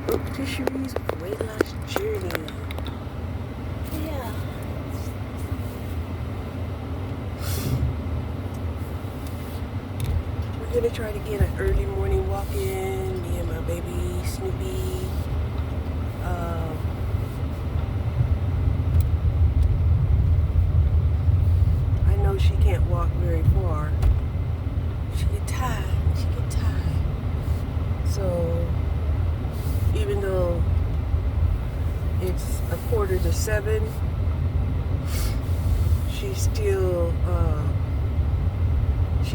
book to Cherie's weight loss journey. Yeah. We're gonna try to get an early morning walk in, me and my baby Snoopy. I know she can't walk very far. She get tired. So even though it's 6:45, she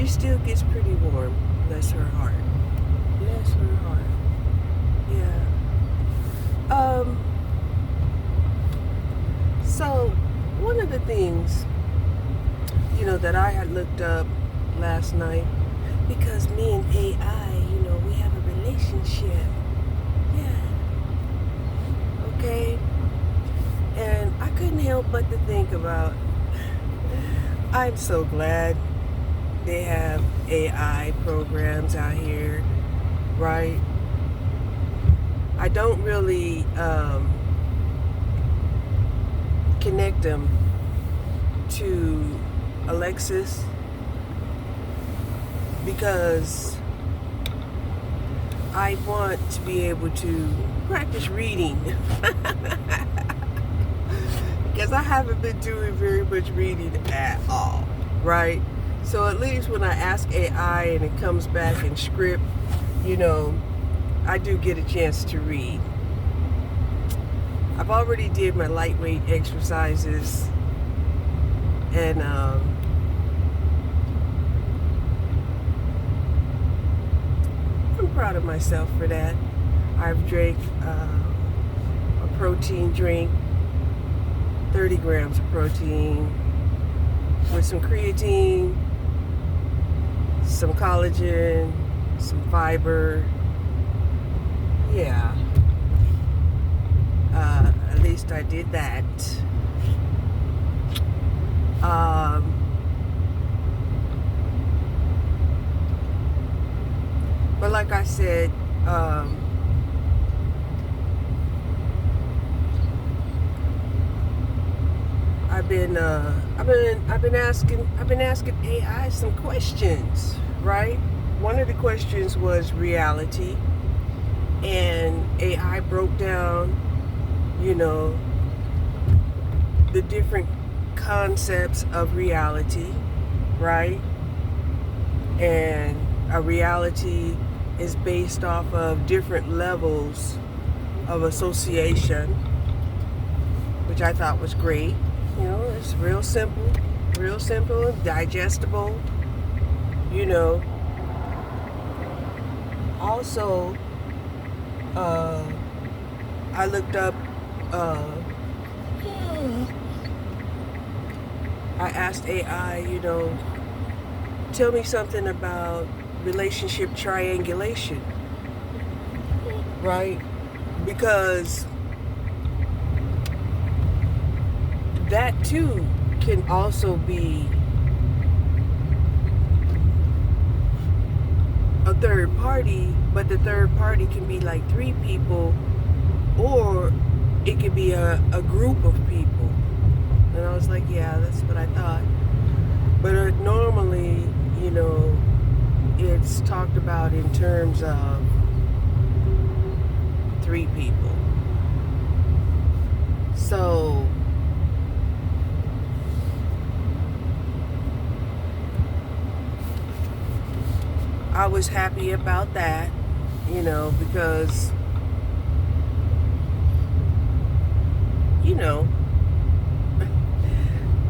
still gets pretty warm. Bless her heart. Bless her heart. Yeah. So one of the things, that I had looked up last night, because me and AI, we have a relationship. Yeah. Okay. And I couldn't help but to think about, I'm so glad they have AI programs out here, right? I don't really connect them to Alexis because I want to be able to practice reading. Because I haven't been doing very much reading at all, right? So at least when I ask AI and it comes back in script, I do get a chance to read. I've already did my lightweight exercises, and I'm proud of myself for that. I've drank a protein drink, 30 grams of protein with some creatine, some collagen, some fiber. Yeah. At least I did that. But like I said, I've been asking AI some questions, right? One of the questions was reality, and AI broke down, the different concepts of reality, right? And a reality is based off of different levels of association, which I thought was great. It's real simple, digestible, Also, I looked up, I asked AI, tell me something about relationship triangulation, right? Because that too can also be a third party, but the third party can be like 3 people, or it could be a group of people. And I was like, yeah, that's what I thought. But normally, it's talked about in terms of 3 people. So I was happy about that, because,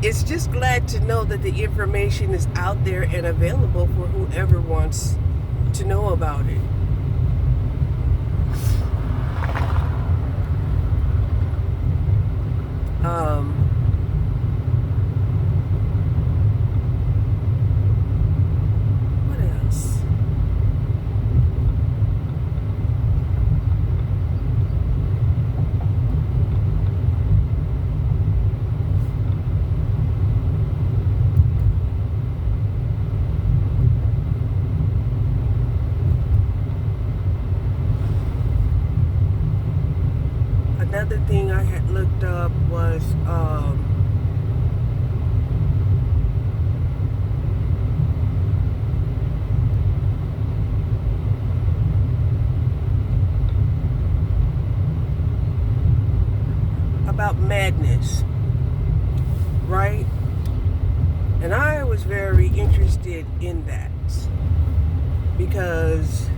it's just glad to know that the information is out there and available for whoever wants to know about it. What else? another thing I had looked up was about madness, right? And I was very interested in that because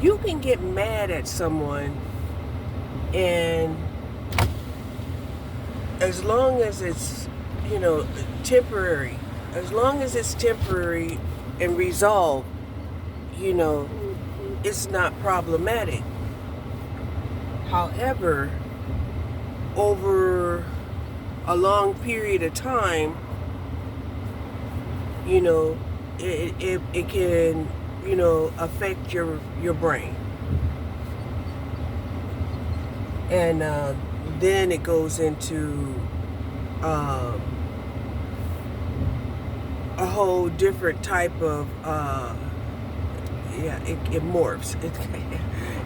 you can get mad at someone, and as long as it's, temporary, as long as it's temporary and resolved, it's not problematic. However, over a long period of time, it can, affect your brain. And then it goes into a whole different type of, it morphs.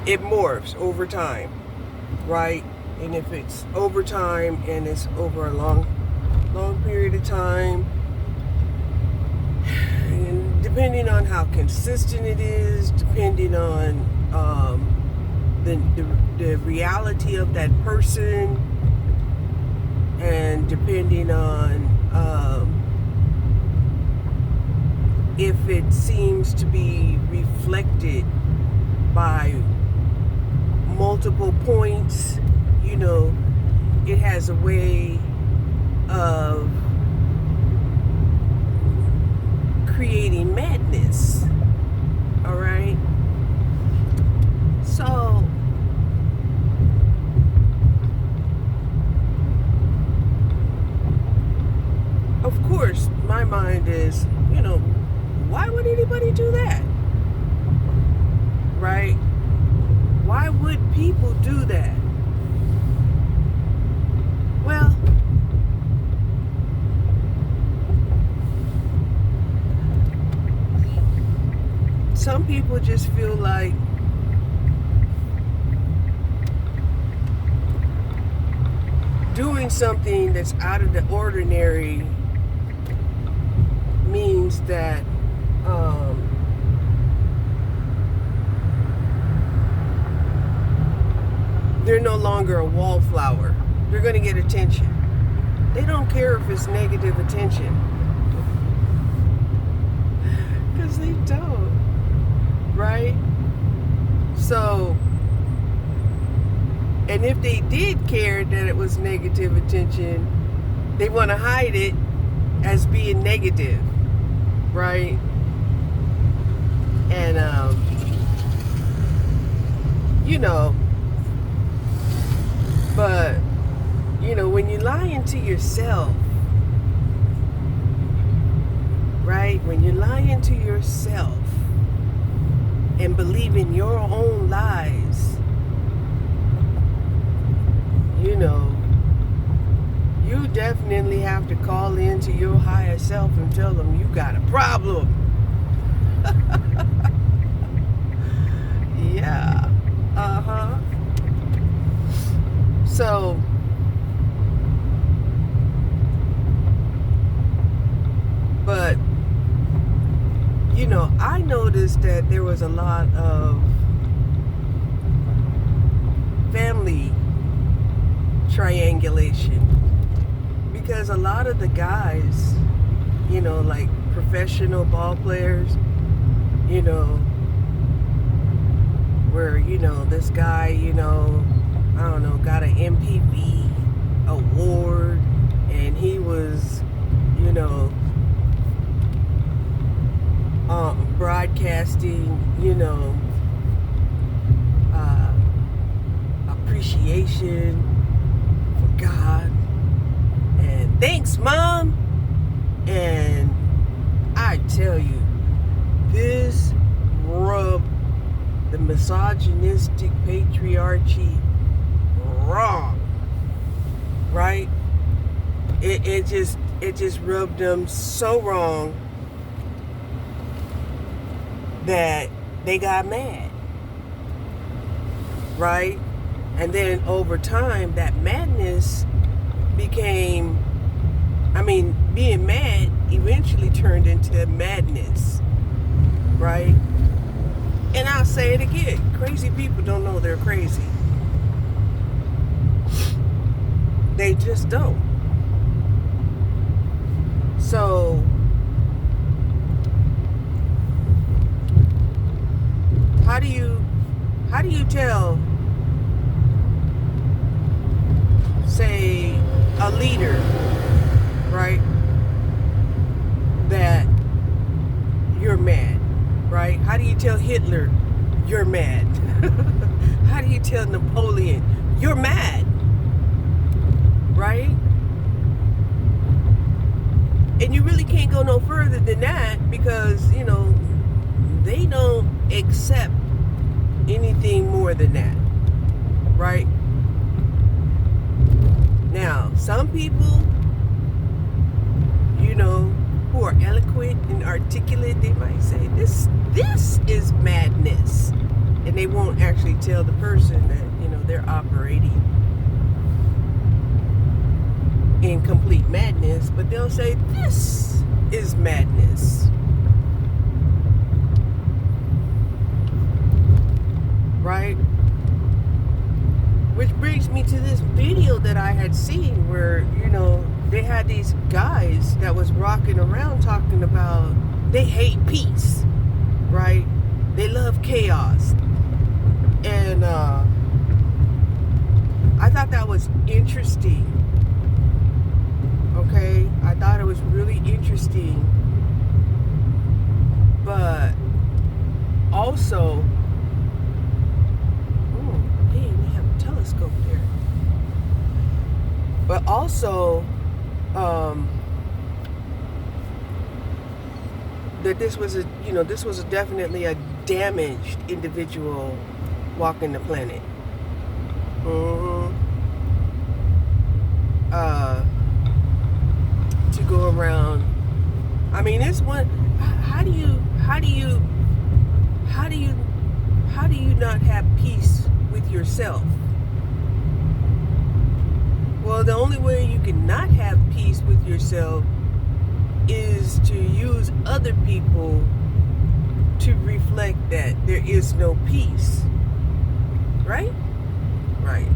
It morphs over time, right? And if it's over time and it's over a long period of time, and depending on how consistent it is, depending on the reality of that person, and depending on if it seems to be reflected by multiple points, it has a way of creating madness. All right. So of course my mind is, why would anybody do that? Right? Why would people do that? Well, some people just feel like doing something that's out of the ordinary means that they're no longer a wallflower. They're going to get attention. They don't care if it's negative attention. Because they don't. Right? So, and if they did care that it was negative attention, they want to hide it as being negative. Right? And, but, when you lie into yourself, right? When you lie into yourself and believe in your own lies, you definitely have to call into your higher self and tell them you got a problem. Yeah. Uh-huh. So, but, I noticed that there was a lot of family triangulation, because a lot of the guys, like professional ball players, where, this guy, I don't know, got an MPV award, and he was, broadcasting, appreciation for God, and thanks, Mom. And I tell you, this rubbed the misogynistic patriarchy wrong, right? It just rubbed them so wrong that they got mad. right? And then over time, that madness became, being mad eventually turned into madness, right? And I'll say it again, crazy people don't know they're crazy. They just don't. So, how do you tell, say, a leader, right, that you're mad, right? How do you tell Hitler you're mad? How do you tell Napoleon you're mad, right? And you really can't go no further than that because, they don't accept anything more than that, right? Now, some people, who are eloquent and articulate, they might say, this is madness. And they won't actually tell the person that, they're operating in complete madness, but they'll say, this is madness. Right? Which brings me to this video that I had seen where, they had these guys that was rocking around talking about they hate peace, right? They love chaos. And I thought that was interesting. Okay? I thought it was really interesting. But also, we have a telescope there. But also, that this was definitely a damaged individual walking the planet. To go around. It's one. How do you not have peace with yourself? Well, the only way you can not have peace with yourself is to use other people to reflect that there is no peace. Right? Right.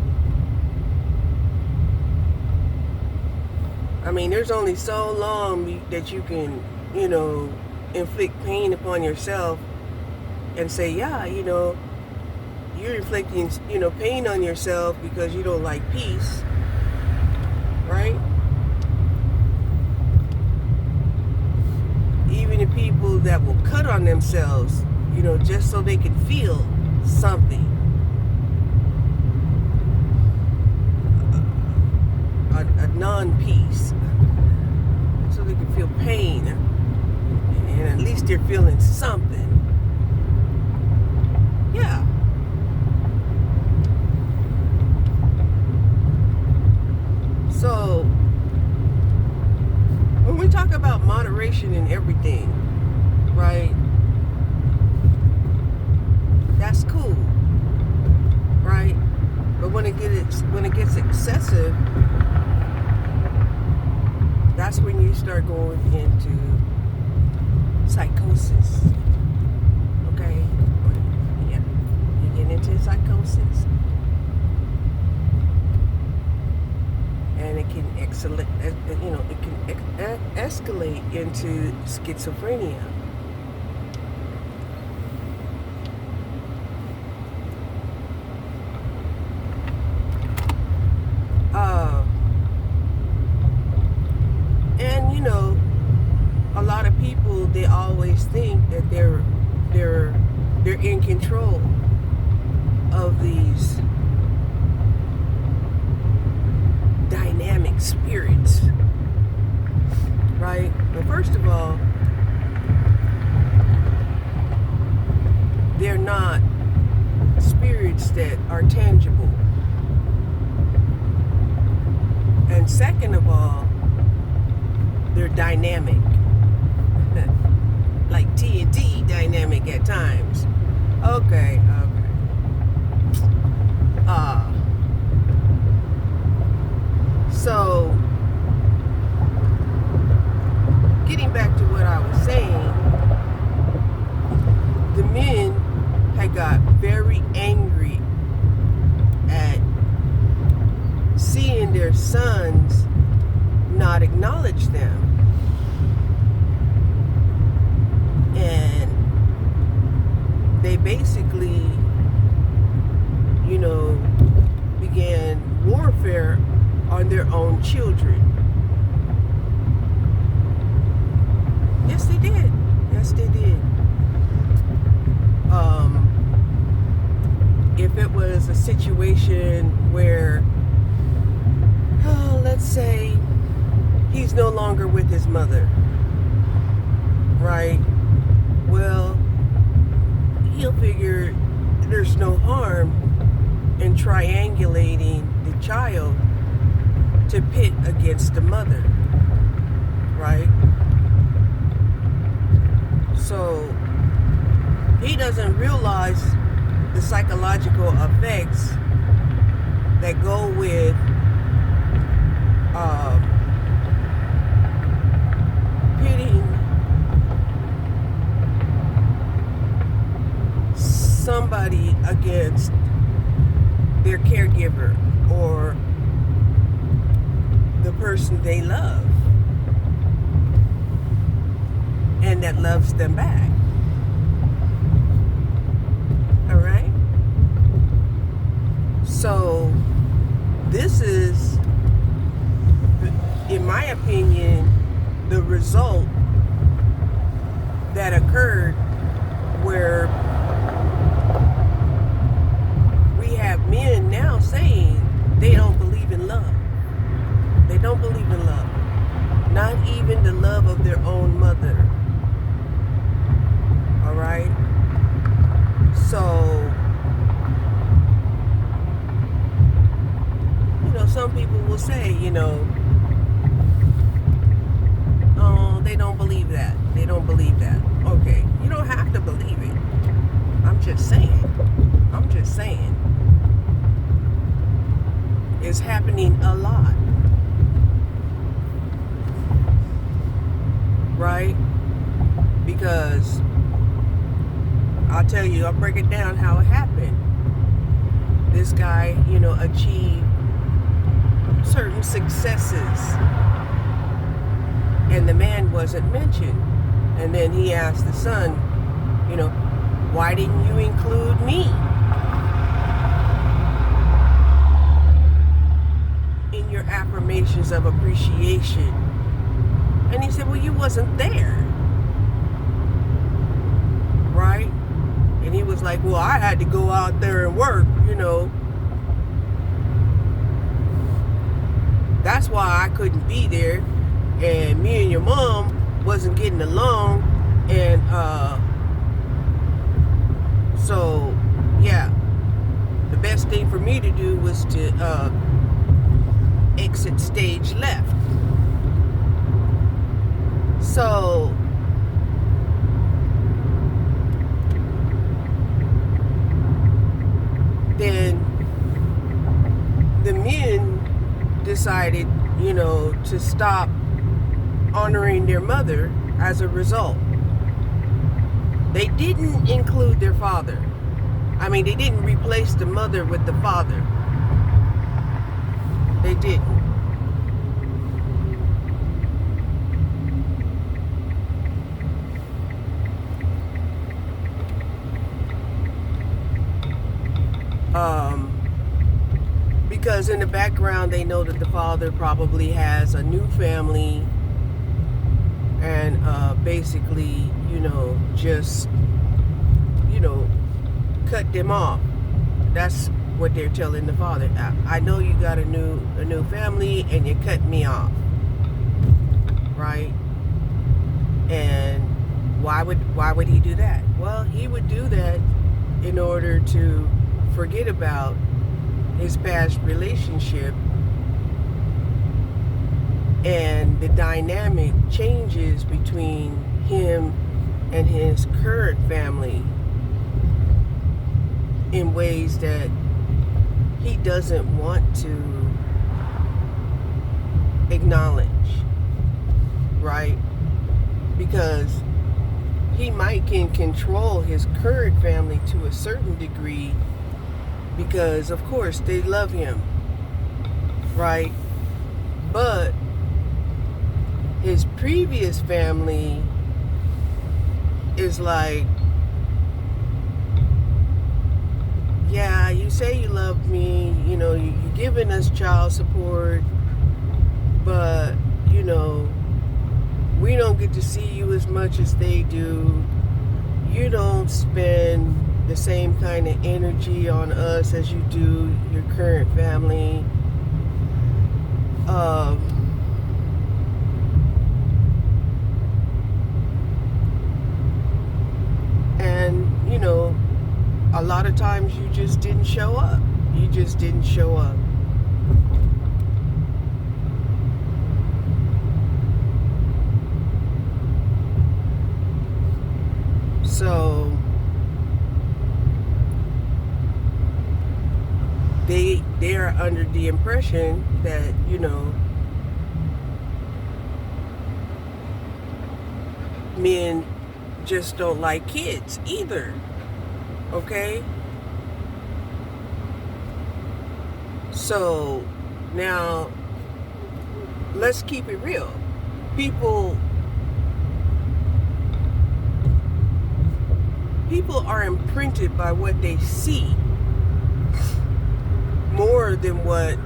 There's only so long that you can, inflict pain upon yourself and say, yeah, you're inflicting, pain on yourself because you don't like peace. Right? Even the people that will cut on themselves, just so they can feel something. A non-peace. So they can feel pain. And at least they're feeling something. Yeah. So, when we talk about moderation in everything, right? That's cool, right? But when it gets excessive, that's when you start going into psychosis. Okay? Yeah. You get into psychosis. And it can escalate into schizophrenia. And a lot of people, they always think that they're in control of these dynamic spirits, right? But first of all, they're not spirits that are tangible. And second of all, they're dynamic. Like TNT dynamic at times. Okay. got very angry at seeing their sons not acknowledge them. And they basically, began warfare on their own children. Yes, they did. Yes, they did. If it was a situation where, let's say, he's no longer with his mother, right? Well, he'll figure there's no harm in triangulating the child to pit against the mother, right? So he doesn't realize the psychological effects that go with pitting somebody against their caregiver or the person they love and that loves them back. All right? So this is, in my opinion, the result that occurred where we have men now saying they don't believe in love. They don't believe in love. Not even the love of their own mother. All right? So, some people will say, oh, they don't believe that. They don't believe that. Okay, you don't have to believe it. I'm just saying. It's happening a lot. Right? Because I'll tell you, I'll break it down how it happened. This guy, achieved certain successes, and the man wasn't mentioned. And then he asked the son, why didn't you include me in your affirmations of appreciation? And he said, well, you wasn't there. Right? And he was like, well, I had to go out there and work, That's why I couldn't be there. And me and your mom wasn't getting along. And so, yeah, the best thing for me to do was to exit stage left. So, then the men decided, to stop honoring their mother as a result. They didn't include their father. They didn't replace the mother with the father. They didn't. Because in the background they know that the father probably has a new family and basically, just, cut them off. That's what they're telling the father. I know you got a new family and you cut me off. Right? And why would he do that? Well, he would do that in order to forget about his past relationship, and the dynamic changes between him and his current family in ways that he doesn't want to acknowledge, right? Because he might can control his current family to a certain degree because, of course, they love him, right? But his previous family is like, yeah, you say you love me, you're giving us child support, but, we don't get to see you as much as they do. You don't spend the same kind of energy on us as you do your current family. And, a lot of times you just didn't show up. You just didn't show up. So they are under the impression that, men just don't like kids either. Okay? So now let's keep it real. People are imprinted by what they see more than what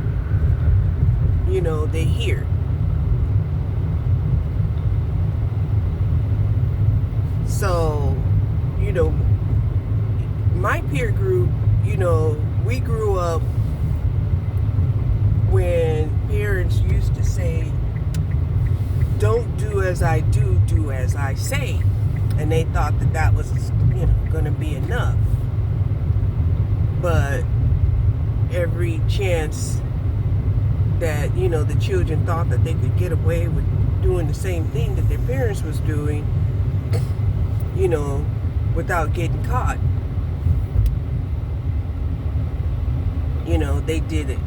they hear. So, my peer group, we grew up when parents used to say, don't do as I do, do as I say. And they thought that was, going to be enough. But every chance that, the children thought that they could get away with doing the same thing that their parents was doing, without getting caught, they did it.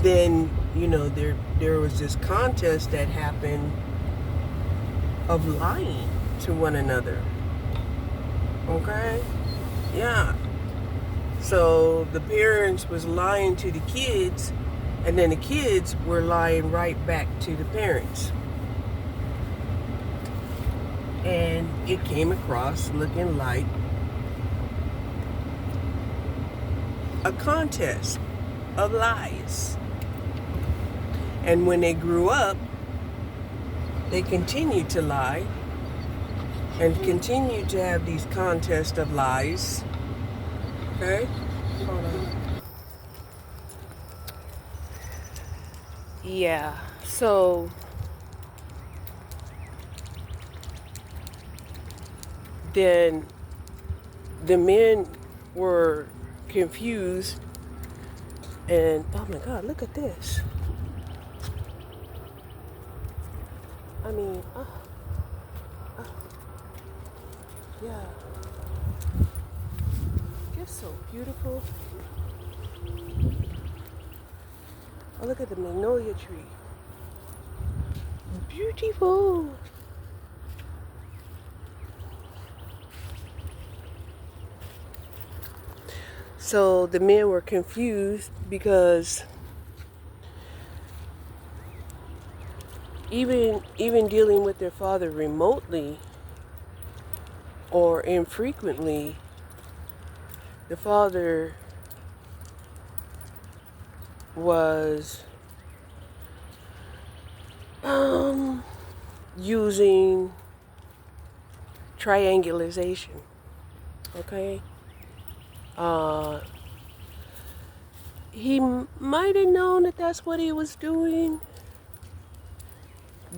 Then, there was this contest that happened of lying to one another. Okay? Yeah. So the parents was lying to the kids, and then the kids were lying right back to the parents. And it came across looking like a contest of lies. And when they grew up, they continued to lie and continued to have these contests of lies. Okay? Hold on. Yeah, so then the men were confused, and oh my God, look at this. I mean, yeah, it's so beautiful. Oh, look at the magnolia tree. Beautiful. So the men were confused because even dealing with their father remotely or infrequently, the father was using triangulation. Okay? He might have known that that's what he was doing,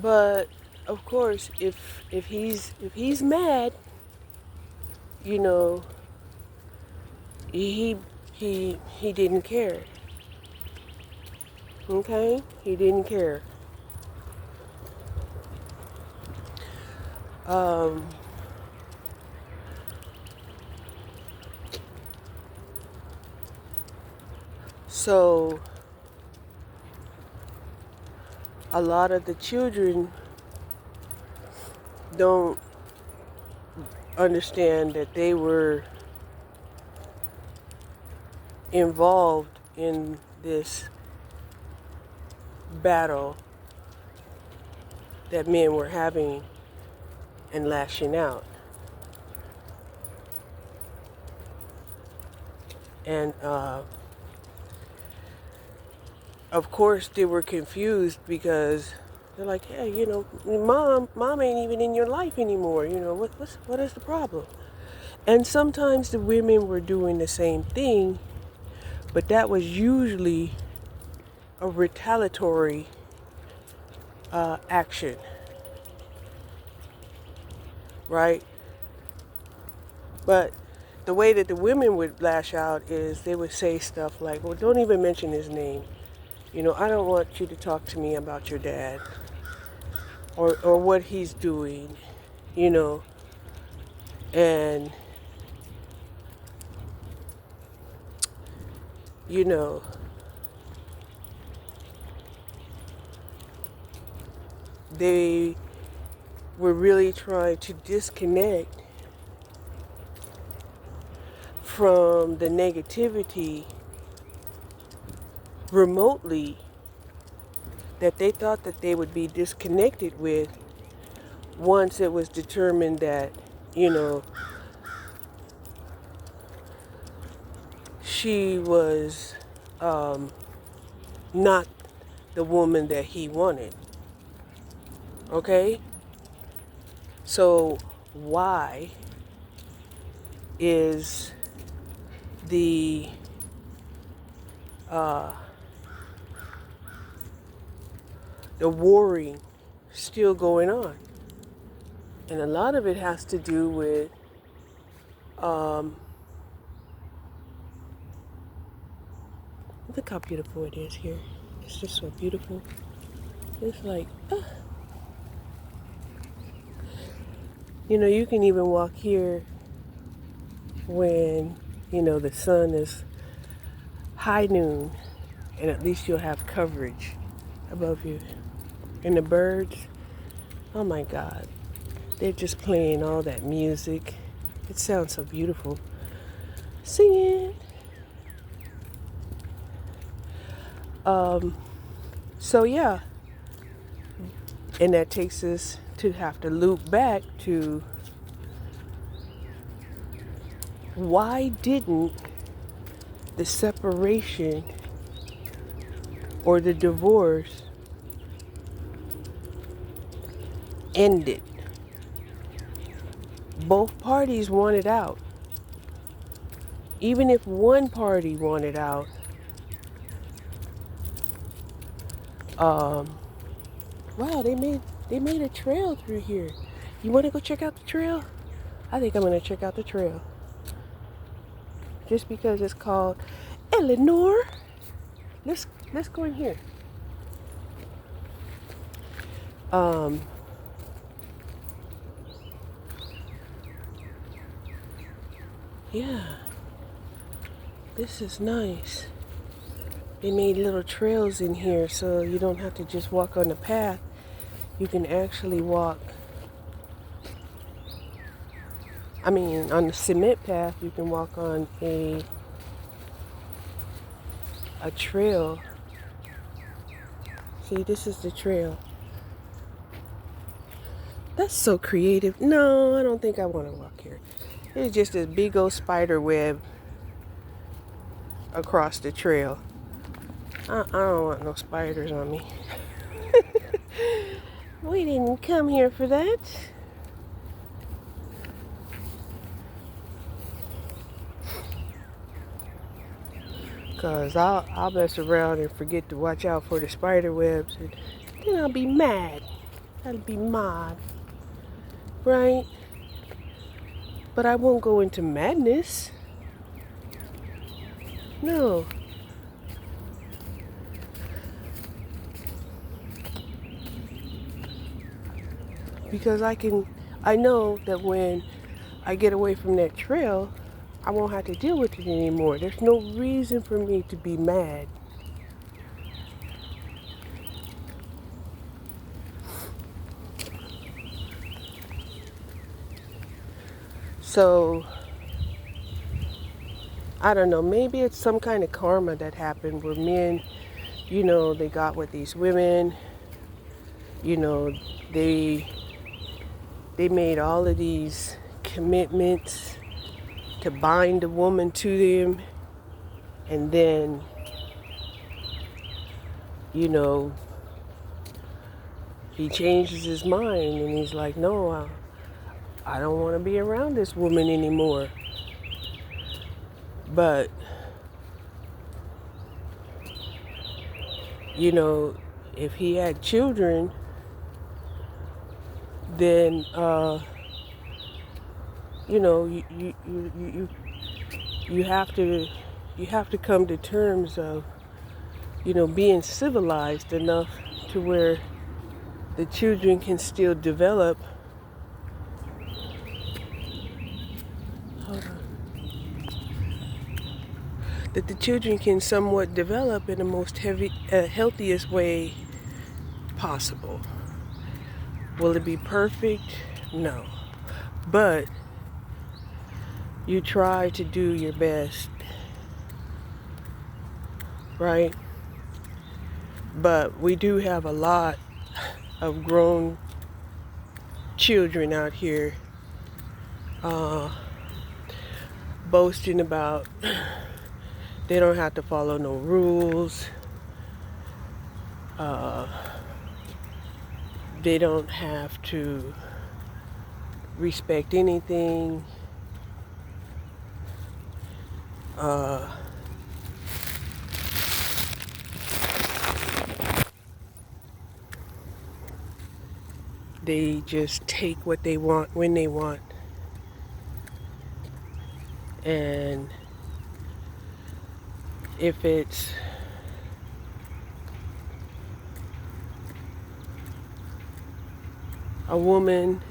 but of course, if he's mad, he didn't care. Okay, he didn't care. So a lot of the children don't understand that they were involved in this battle that men were having and lashing out. And of course they were confused because they're like, hey, mom ain't even in your life anymore. What is the problem? And sometimes the women were doing the same thing, but that was usually a retaliatory action, right? But the way that the women would lash out is they would say stuff like, well, don't even mention his name. I don't want you to talk to me about your dad or what he's doing, and, they were really trying to disconnect from the negativity remotely that they thought that they would be disconnected with once it was determined that, she was not the woman that he wanted. Okay? So why is the warring still going on? And a lot of it has to do with look how beautiful it is here. It's just so beautiful. It's like, you can even walk here when, the sun is high noon, and at least you'll have coverage above you. And the birds, oh my God, they're just playing all that music. It sounds so beautiful. Singing. So yeah, and that takes us to have to loop back to why didn't the separation or the divorce end it? Both parties wanted out. Even if one party wanted out, wow, they made a trail through here. You want to go check out the trail? I think I'm going to check out the trail. Just because it's called Eleanor. Let's go in here. Yeah. This is nice. They made little trails in here so you don't have to just walk on the path. You can actually walk, on the cement path, you can walk on a trail. See, this is the trail. That's so creative. No, I don't think I want to walk here. It's just this big old spider web across the trail. I don't want no spiders on me. We didn't come here for that. Cause I'll mess around and forget to watch out for the spider webs, and then I'll be mad. I'll be mad, right? But I won't go into madness. No. Because I know that when I get away from that trail, I won't have to deal with it anymore. There's no reason for me to be mad. So, I don't know, maybe it's some kind of karma that happened where men, they got with these women, you know, they they made all of these commitments to bind a woman to them, and then, you know, he changes his mind and he's like, no, I don't want to be around this woman anymore. But, if he had children, then, you have to come to terms of, being civilized enough to where the children can still develop. Hold on. That the children can somewhat develop in the most healthiest way possible. Will it be perfect? No. But you try to do your best, right? But we do have a lot of grown children out here boasting about they don't have to follow no rules. They don't have to respect anything. They just take what they want when they want. And if it's a woman,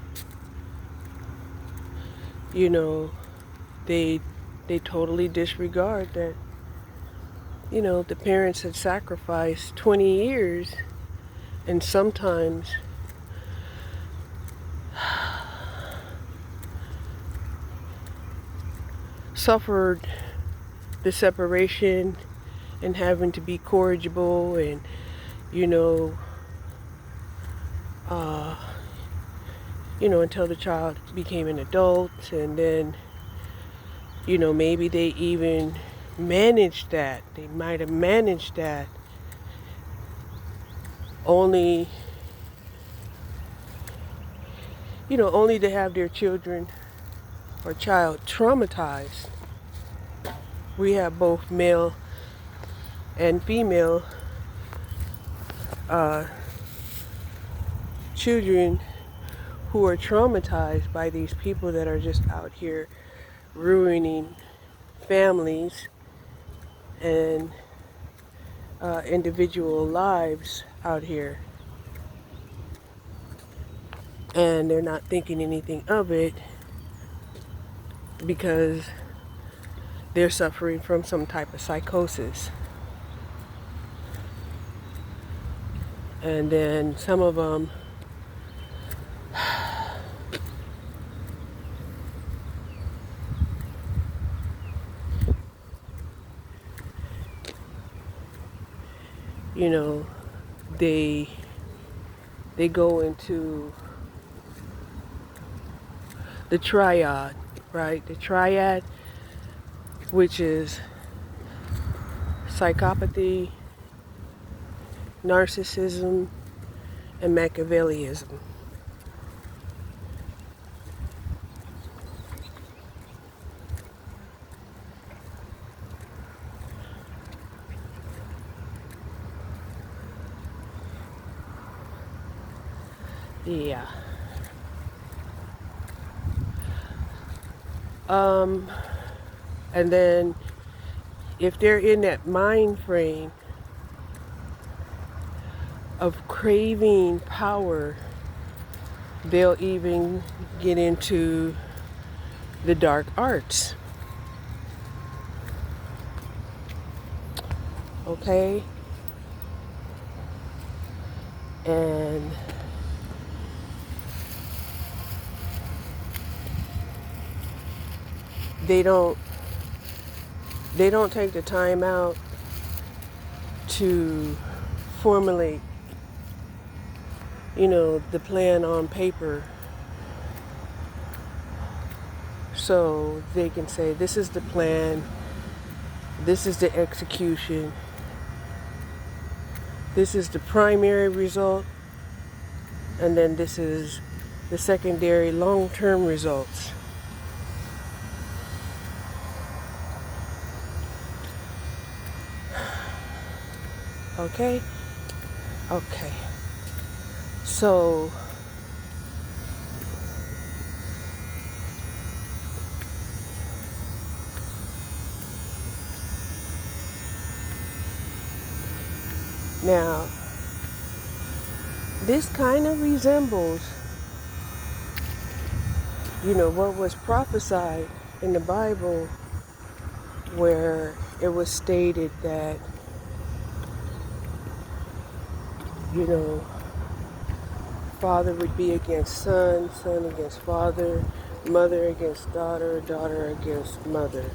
they totally disregard that, the parents had sacrificed 20 years and sometimes suffered the separation and having to be corrigible and, until the child became an adult, and then, maybe they even managed that. They might have managed that only to have their children or child traumatized. We have both male and female children who are traumatized by these people that are just out here ruining families and individual lives out here. And they're not thinking anything of it because they're suffering from some type of psychosis. And then some of them they go into the triad, right? The triad, which is psychopathy, narcissism, and Machiavellianism. Yeah. And then if they're in that mind frame of craving power, they'll even get into the dark arts. Okay? And they don't they don't take the time out to formulate, the plan on paper, so they can say, this is the plan, this is the execution, this is the primary result, and then this is the secondary long-term results. Okay? Okay. So, now, this kind of resembles, what was prophesied in the Bible, where it was stated that, father would be against son, son against father, mother against daughter, daughter against mother.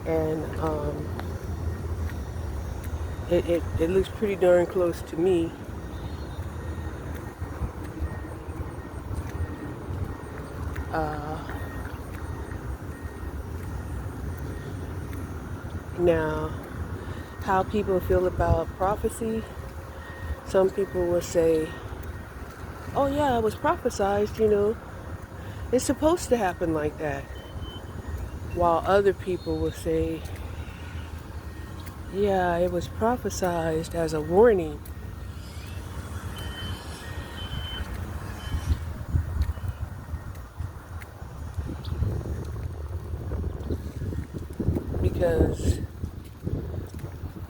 And it looks pretty darn close to me. Now, how people feel about prophecy, some people will say, oh yeah, it was prophesied, it's supposed to happen like that. While other people will say, yeah, it was prophesied as a warning. Because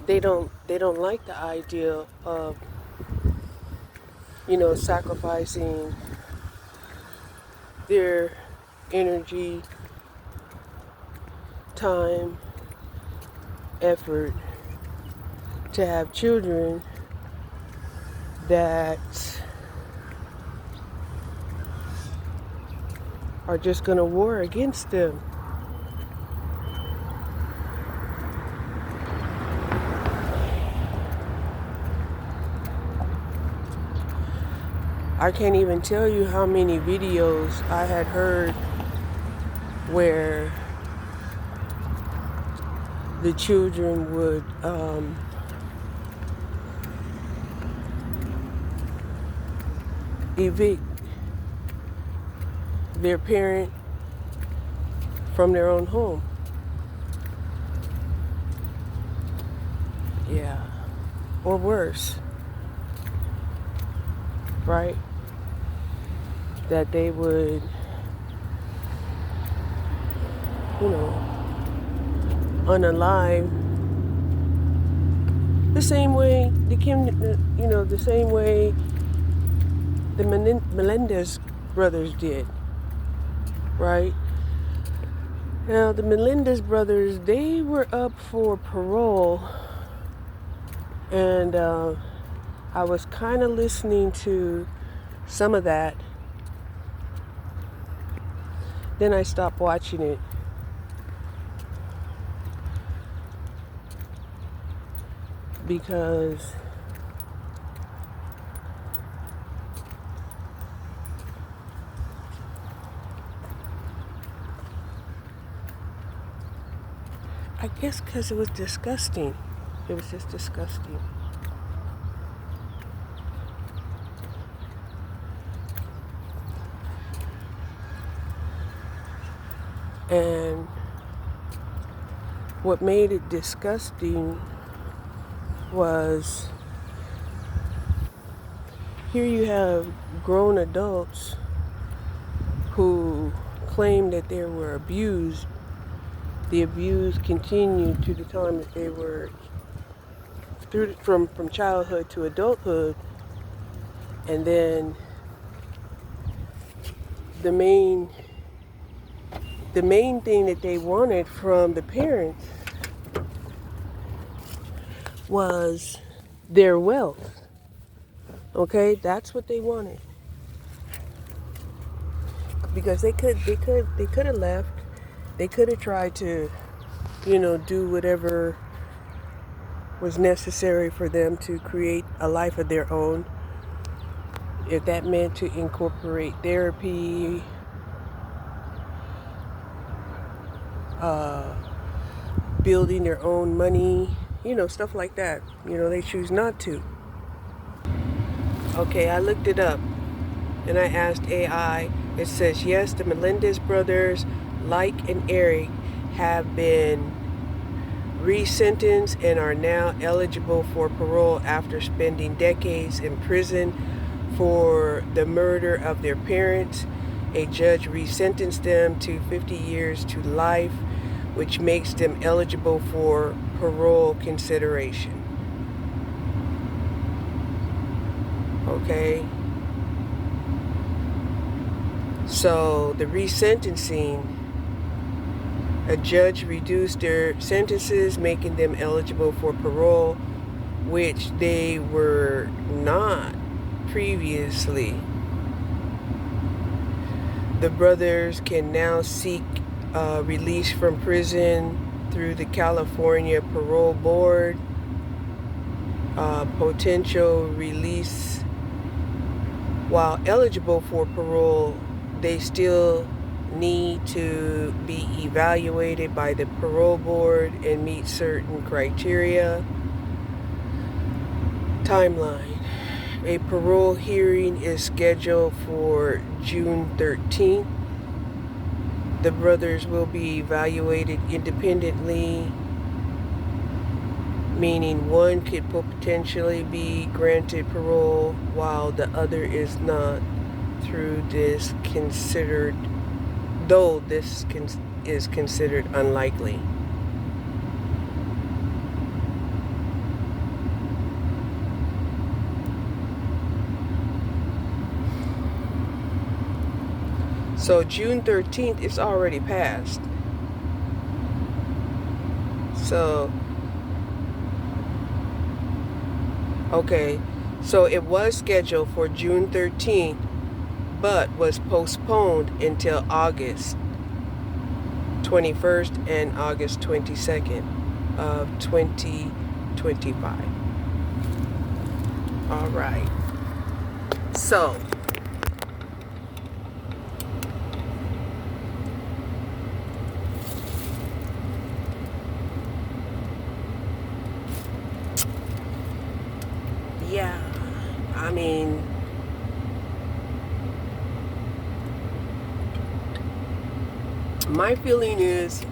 they don't like the idea of, sacrificing their energy, time, effort to have children that are just going to war against them. I can't even tell you how many videos I had heard where the children would evict their parent from their own home. Yeah. Or worse. Right? That they would, unalive the same way the same way the Melendez brothers did, right? Now, the Melendez brothers, they were up for parole, and I was kind of listening to some of that. Then I stopped watching it. Because I guess because it was disgusting. It was just disgusting. And what made it disgusting was, here you have grown adults who claim that they were abused. The abuse continued to the time that they were from childhood to adulthood. And then the main thing that they wanted from the parents was their wealth. Okay, that's what they wanted. because they could have left. They could have tried to, do whatever was necessary for them to create a life of their own. If that meant to incorporate therapy, building their own money, stuff like that. They choose not to. Okay, I looked it up and I asked AI. It says, yes, the Melendez brothers, like and Eric, have been resentenced and are now eligible for parole after spending decades in prison for the murder of their parents. A judge resentenced them to 50 years to life, which makes them eligible for parole consideration. Okay? So the resentencing, a judge reduced their sentences, making them eligible for parole, which they were not previously. The brothers can now seek release from prison through the California Parole Board. Potential release. While eligible for parole, they still need to be evaluated by the parole board and meet certain criteria. Timeline. A parole hearing is scheduled for June 13th. The brothers will be evaluated independently, meaning one could potentially be granted parole while the other is not, though this is considered unlikely. So June 13th is already passed. So, okay, so it was scheduled for June 13th, but was postponed until August 21st and August 22nd of 2025. All right. So, yeah, I mean, my feeling is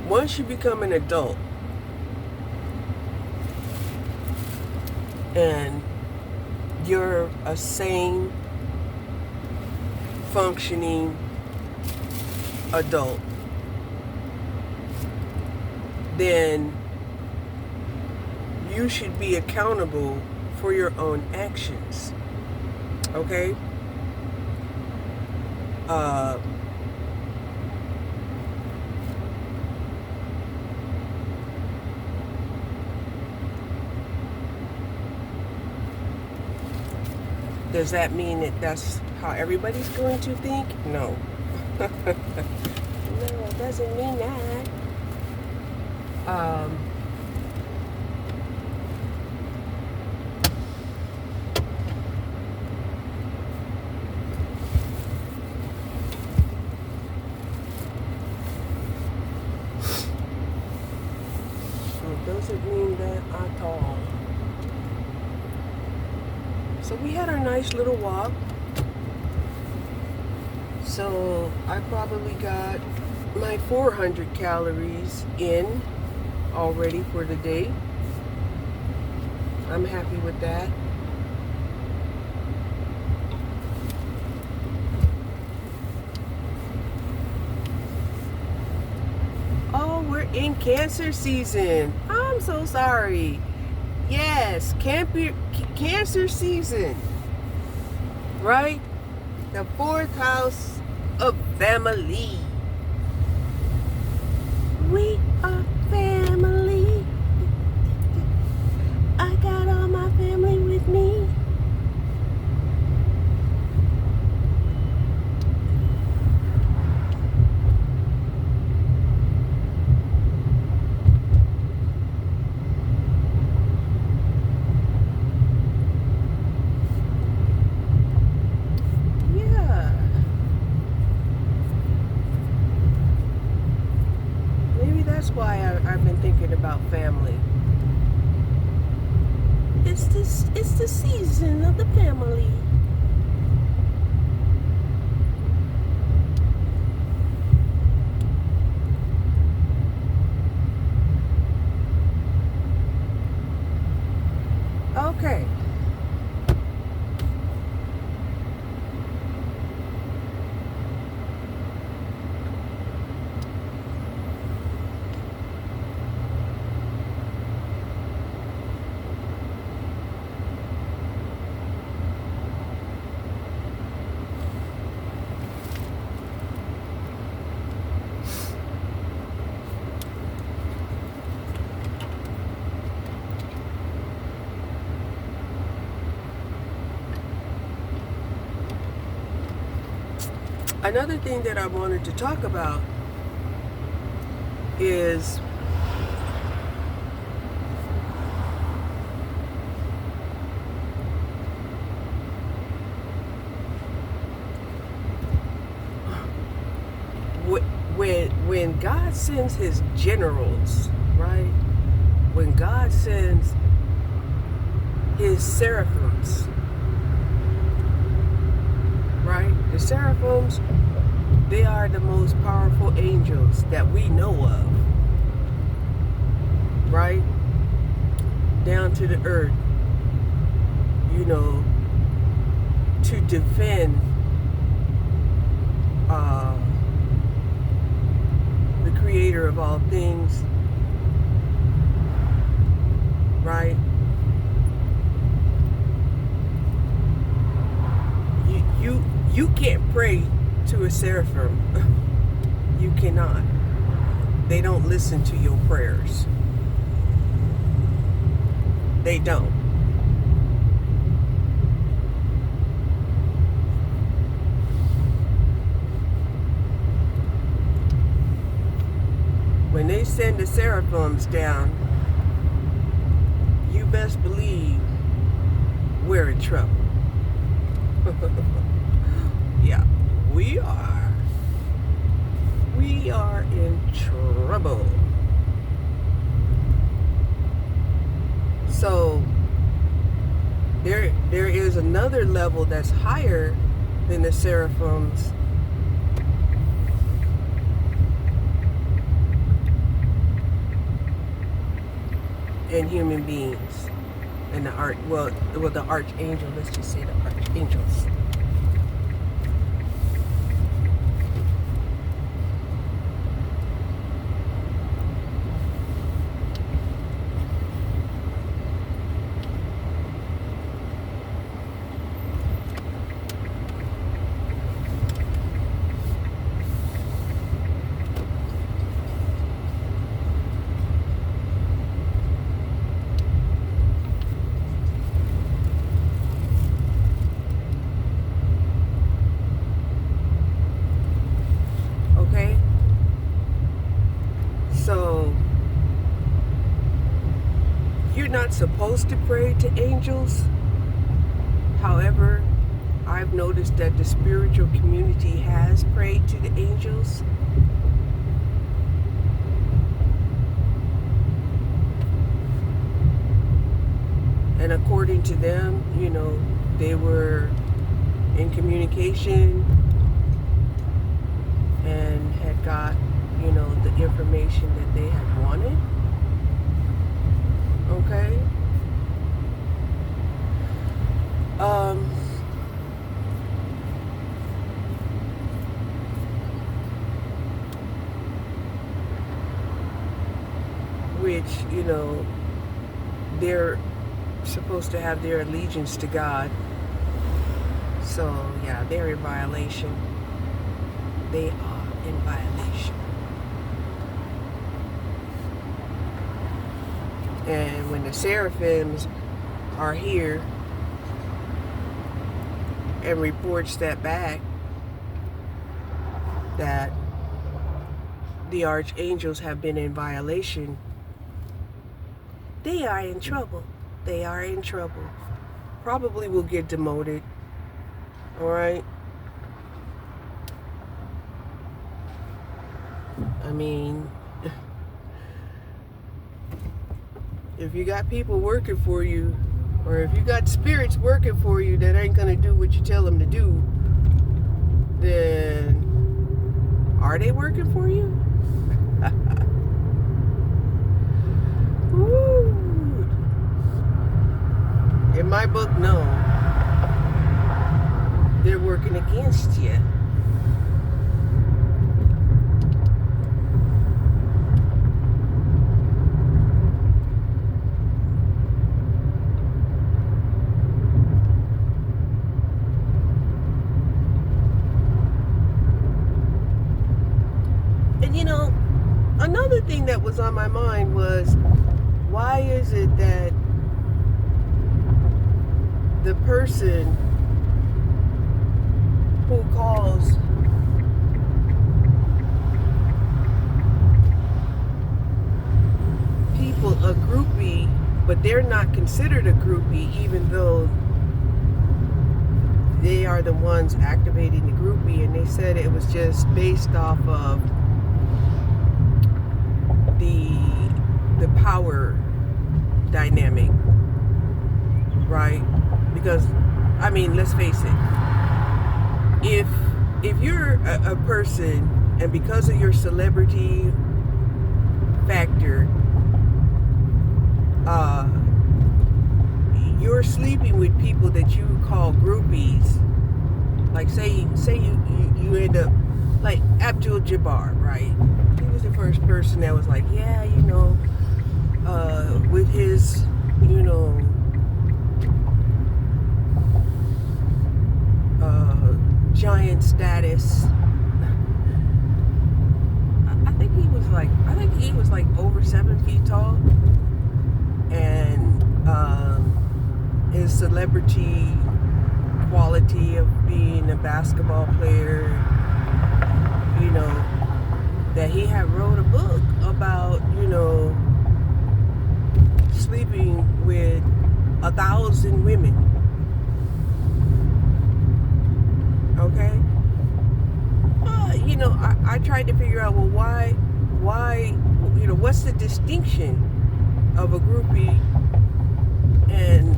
once you become an adult and you're a sane, functioning adult, then you should be accountable for your own actions. Okay? Does that mean that that's how everybody's going to think? No. No, it doesn't mean that. It doesn't mean that at all. So we had our nice little walk. So I probably got my 400 calories in already for the day. I'm happy with that. Oh, we're in Cancer season. I'm so sorry. Yes, Cancer season. Right? The fourth house of family. We are family. I got all my family with me. the season of the family. Okay. Another thing that I wanted to talk about is when God sends his generals, right? When God sends his seraphims, right? The seraphims, they are the most powerful angels that we know of, right? Down to the earth, you know, to defend the creator of all things, right? You can't pray to a seraphim. You cannot. They don't listen to your prayers. They don't. When they send the seraphims down, you best believe we're in trouble. Yeah, we are. We are in trouble. So there is another level that's higher than the seraphims, and human beings, and the archangel. Let's just say the archangels. Okay? So, you're not supposed to pray to angels. However, I've noticed that the spiritual community has prayed to the angels. And according to them, you know, they were in communication and had got, you know, the information that they had wanted. Okay? Which, you know, they're supposed to have their allegiance to God. So, yeah, they're in violation. They are in violation. And when the seraphims are here and reports that back, that the archangels have been in violation, they are in trouble. They are in trouble. Probably will get demoted. All right? I mean, if you got people working for you, Or if you got spirits working for you that ain't going to do what you tell them to do, then are they working for you? Ooh. In my book, no. They're working against you. And you know, another thing that was on my mind was, why is it that the person who calls people a groupie, but they're not considered a groupie, even though they are the ones activating the groupie, and they said it was just based off of the power dynamic, right? Because, I mean, let's face it, if you're a person, and because of your celebrity factor, you're sleeping with people that you call groupies, like say you end up like Abdul Jabbar, right? He was the first person that was like, yeah, you know, with his, you know, giant status. I think he was like over 7 feet tall, and his celebrity quality of being a basketball player, you know, that he had wrote a book about, you know, sleeping with 1,000 women. Okay? You know, I tried to figure out, well, why, you know, what's the distinction of a groupie and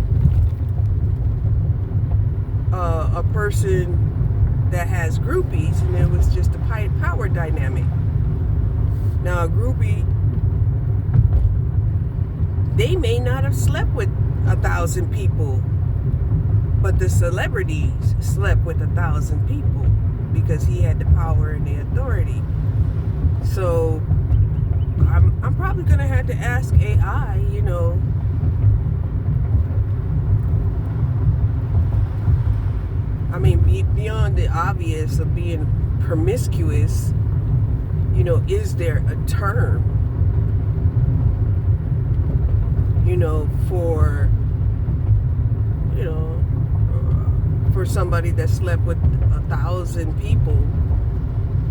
a person that has groupies, and it was just a power dynamic. Now, a groupie, they may not have slept with 1,000 people, but the celebrities slept with 1,000 people because he had the power and the authority. So I'm probably gonna have to ask AI, you know, I mean, beyond the obvious of being promiscuous, you know, is there a term, you know, for, you know, for somebody that slept with 1,000 people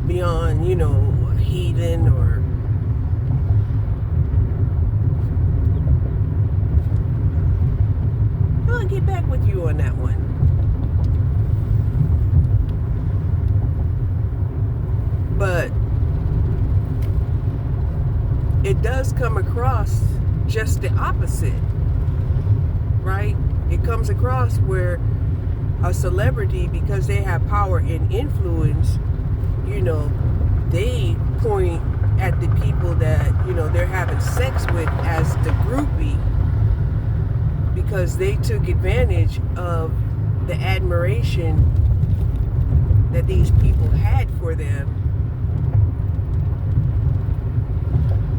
beyond, you know, heathen or I'll get back with you on that one. But it does come across just the opposite, right? It comes across where a celebrity, because they have power and influence, you know, they point at the people that, you know, they're having sex with as the groupie because they took advantage of the admiration that these people had for them.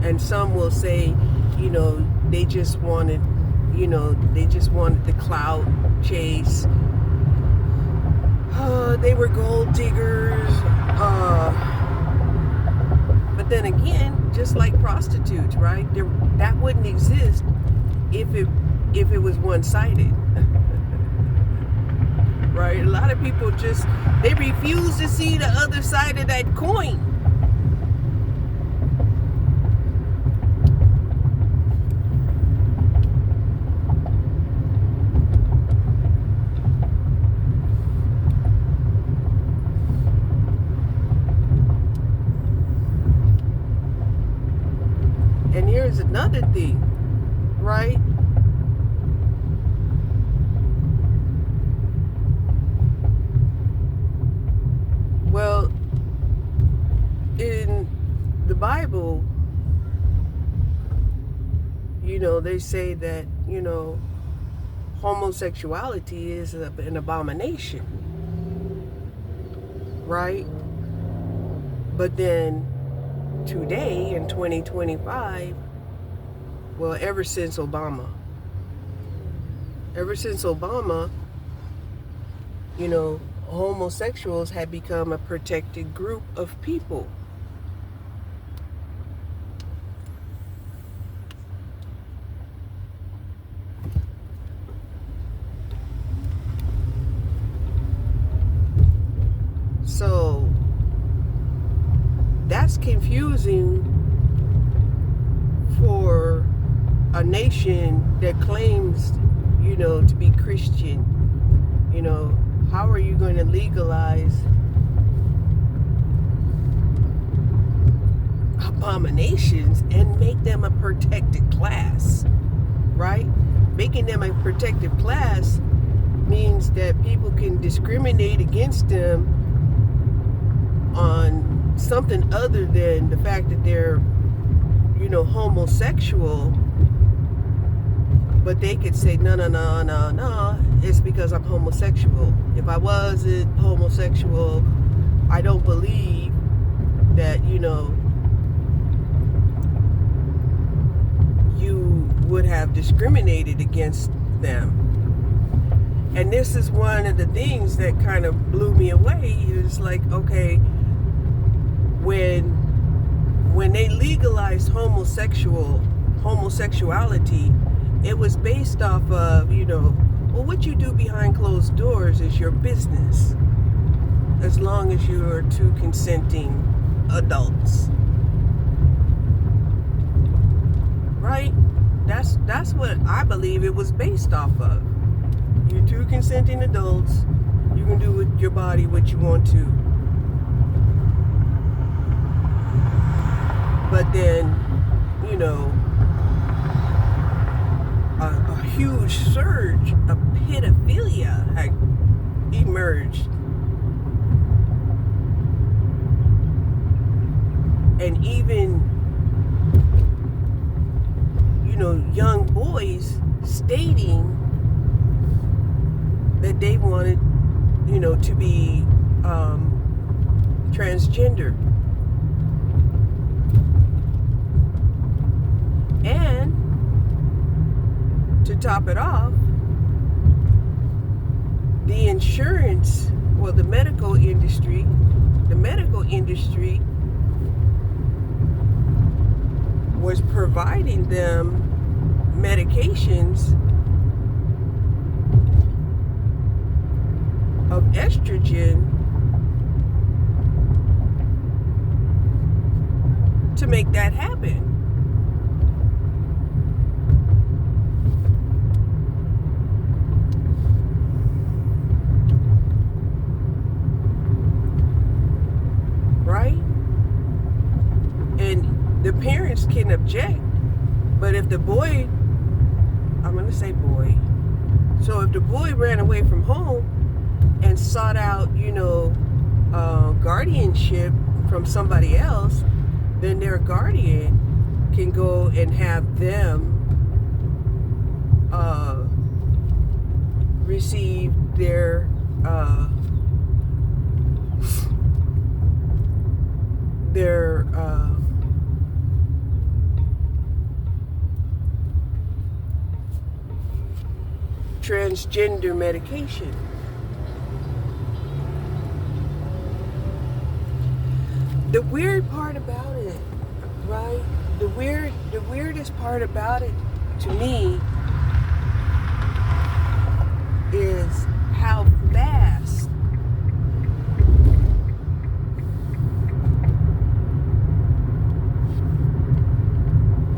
And some will say, you know, they just wanted, you know, the clout chase. They were gold diggers. But then again, just like prostitutes, right? That wouldn't exist if it was one-sided. Right? A lot of people they refuse to see the other side of that coin. And here's another thing, right? they say that, homosexuality is an abomination, right? But then today in 2025, well, ever since Obama, homosexuals had become a protected group of people. So that's confusing for a nation that claims, to be Christian. How are you going to legalize abominations and make them a protected class, right? Making them a protected class means that people can discriminate against them on something other than the fact that they're, homosexual. But they could say, no, it's because I'm homosexual. If I wasn't homosexual, I don't believe that, you would have discriminated against them. And this is one of the things that kind of blew me away. It's like, okay, when they legalized homosexuality, it was based off of, well, what you do behind closed doors is your business, as long as you are two consenting adults. Right? That's what I believe it was based off of. You're two consenting adults. You can do with your body what you want to. But then, a huge surge of pedophilia had emerged. And even, young boys stating that they wanted, to be transgender. And to top it off, the insurance, well, the medical industry was providing them medications of estrogen to make that happen. Right? And the parents can object, but if the boy, I'm going to say boy, so if the boy ran away from home and sought out, guardianship from somebody else, then their guardian can go and have them receive their transgender medication. The weird part about it, right? The weirdest part about it to me is how fast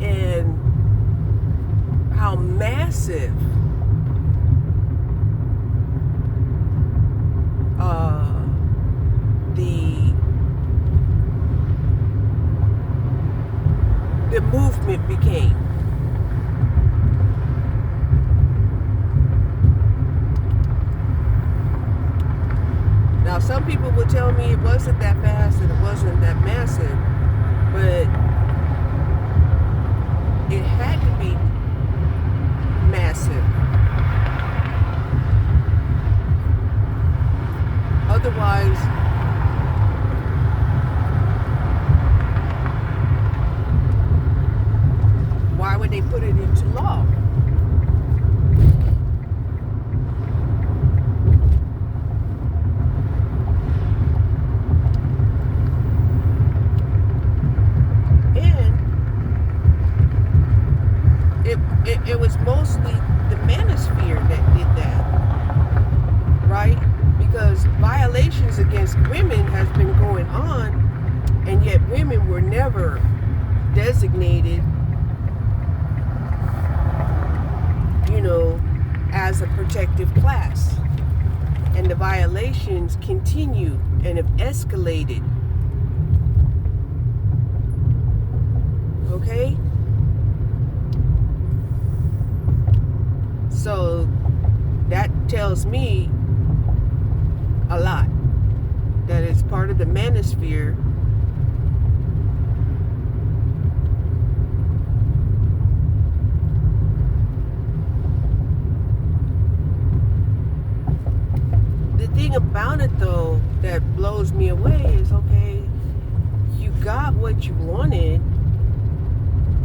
and how massive the movement became. Now, some people will tell me it wasn't that fast and it wasn't that massive, but it had to be mostly the manosphere that did that, right? Because violations against women has been going on, and yet women were never designated, as a protective class. And the violations continue and have escalated. Okay? So that tells me a lot. That it's part of the manosphere. The thing about it, though, that blows me away is, okay, you got what you wanted,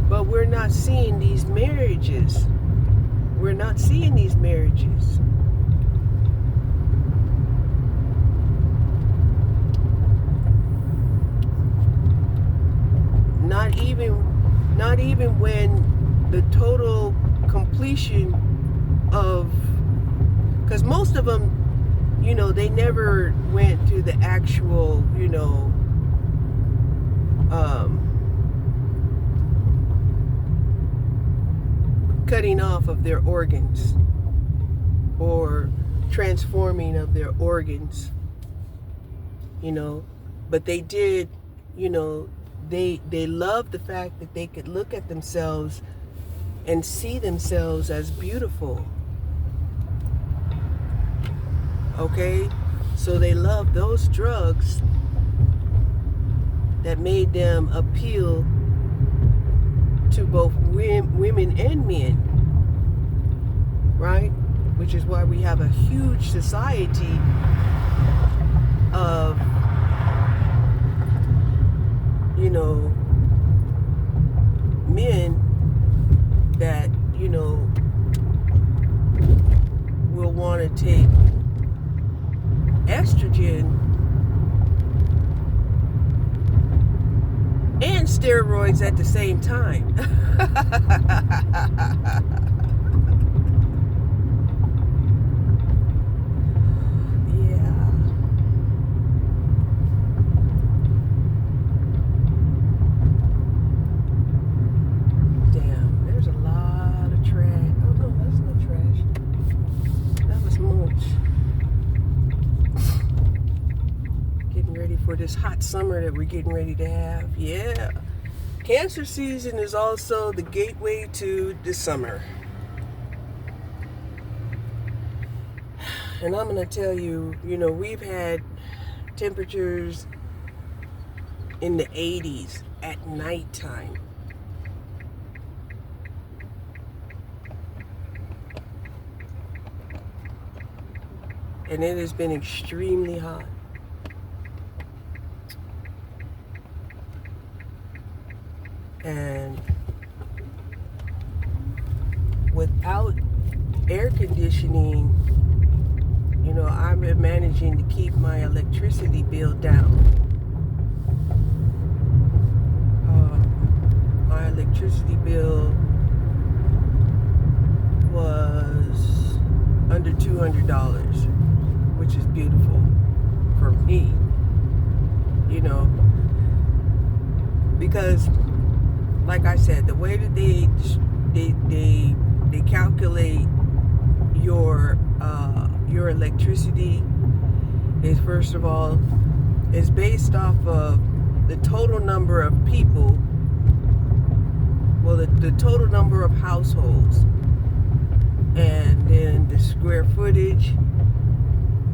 but we're not seeing these marriages. We're not seeing these marriages. Not even when the total completion of, because most of them, they never went to the actual, cutting off of their organs or transforming of their organs, but they did, they loved the fact that they could look at themselves and see themselves as beautiful. Okay? So they loved those drugs that made them appeal to both women and men. Right? Which is why we have a huge society of, men that, will want to take estrogen and steroids at the same time. For this hot summer that we're getting ready to have. Yeah. Cancer season is also the gateway to the summer. And I'm going to tell you, we've had temperatures in the 80s at nighttime. And it has been extremely hot. And without air conditioning, I've been managing to keep my electricity bill down. My electricity bill was under $200, which is beautiful for me, because like I said, the way that they calculate your electricity is, first of all, is based off of the total number of people, the total number of households, and then the square footage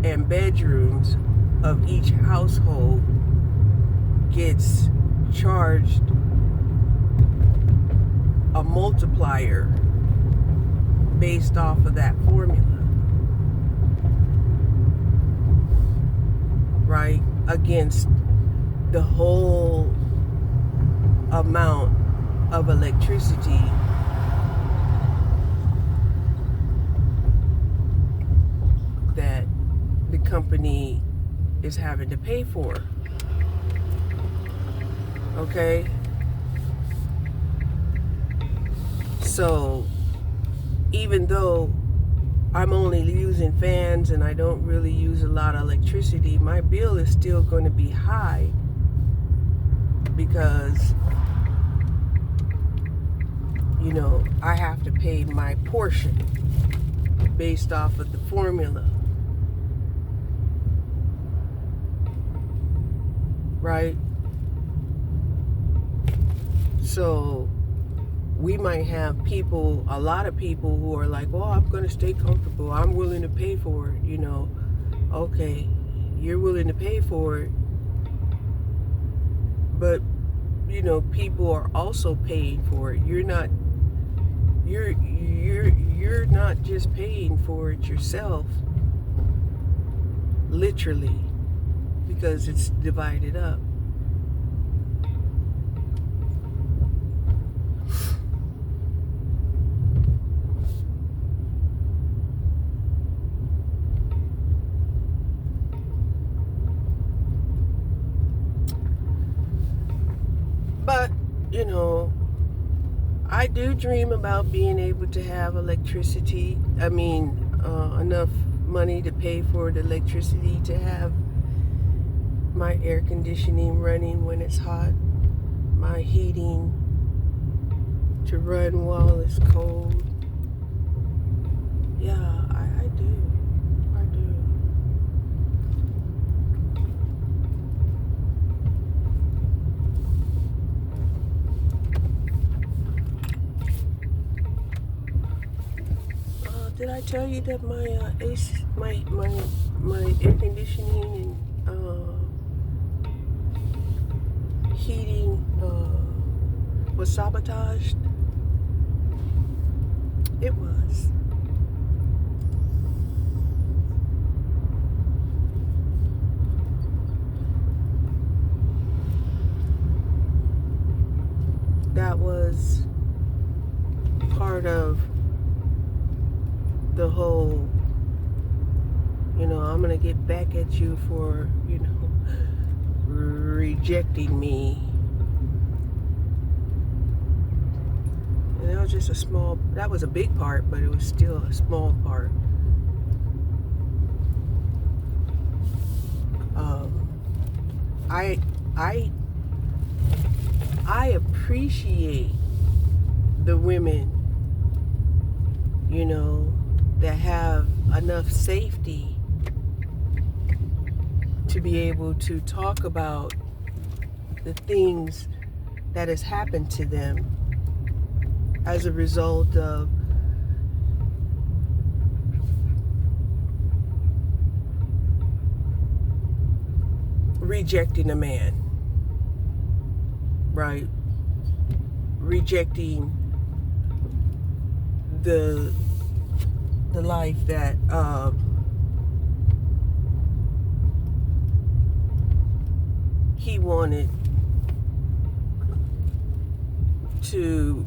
and bedrooms of each household gets charged a multiplier based off of that formula, right, against the whole amount of electricity that the company is having to pay for. Okay? So, even though I'm only using fans and I don't really use a lot of electricity, my bill is still going to be high because, I have to pay my portion based off of the formula, right? So we might have a lot of people who are like, well, I'm going to stay comfortable. I'm willing to pay for it, Okay, you're willing to pay for it. But, people are also paying for it. You're not just paying for it yourself, literally, because it's divided up. But, I do dream about being able to have electricity. Enough money to pay for the electricity to have my air conditioning running when it's hot, my heating to run while it's cold. Yeah, I do. I do. Did I tell you that my AC, my air conditioning and heating was sabotaged? It was. That was part of the whole, I'm going to get back at you for, rejecting me. And that was just that was a big part, but it was still a small part. I appreciate the women, that have enough safety to be able to talk about the things that has happened to them as a result of rejecting a man, right? Rejecting the life that he wanted to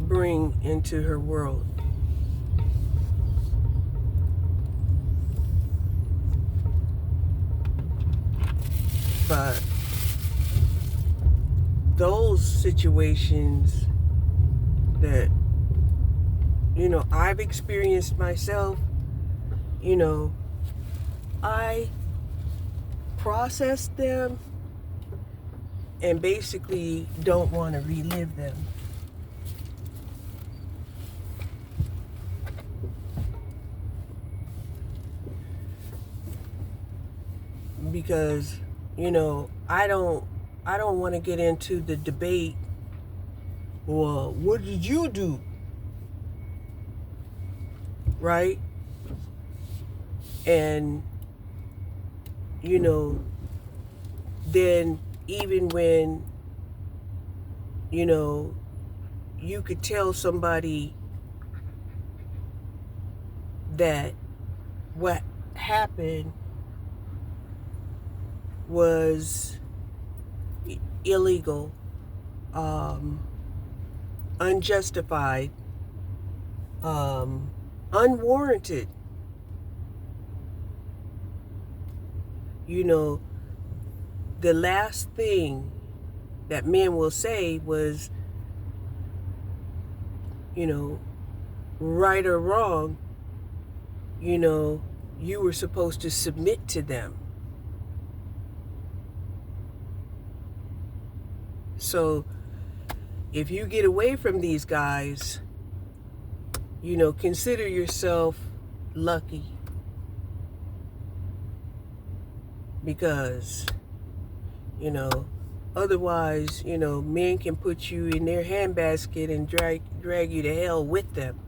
bring into her world. But those situations that, I've experienced myself, I process them and basically don't want to relive them. Because, I don't want to get into the debate, well, what did you do? Right? And, then even when, you could tell somebody that what happened was illegal, unjustified, unwarranted. The last thing that men will say was, right or wrong, you know, you were supposed to submit to them. So if you get away from these guys, you know, consider yourself lucky, because, you know, otherwise, you know, men can put you in their handbasket and drag you to hell with them.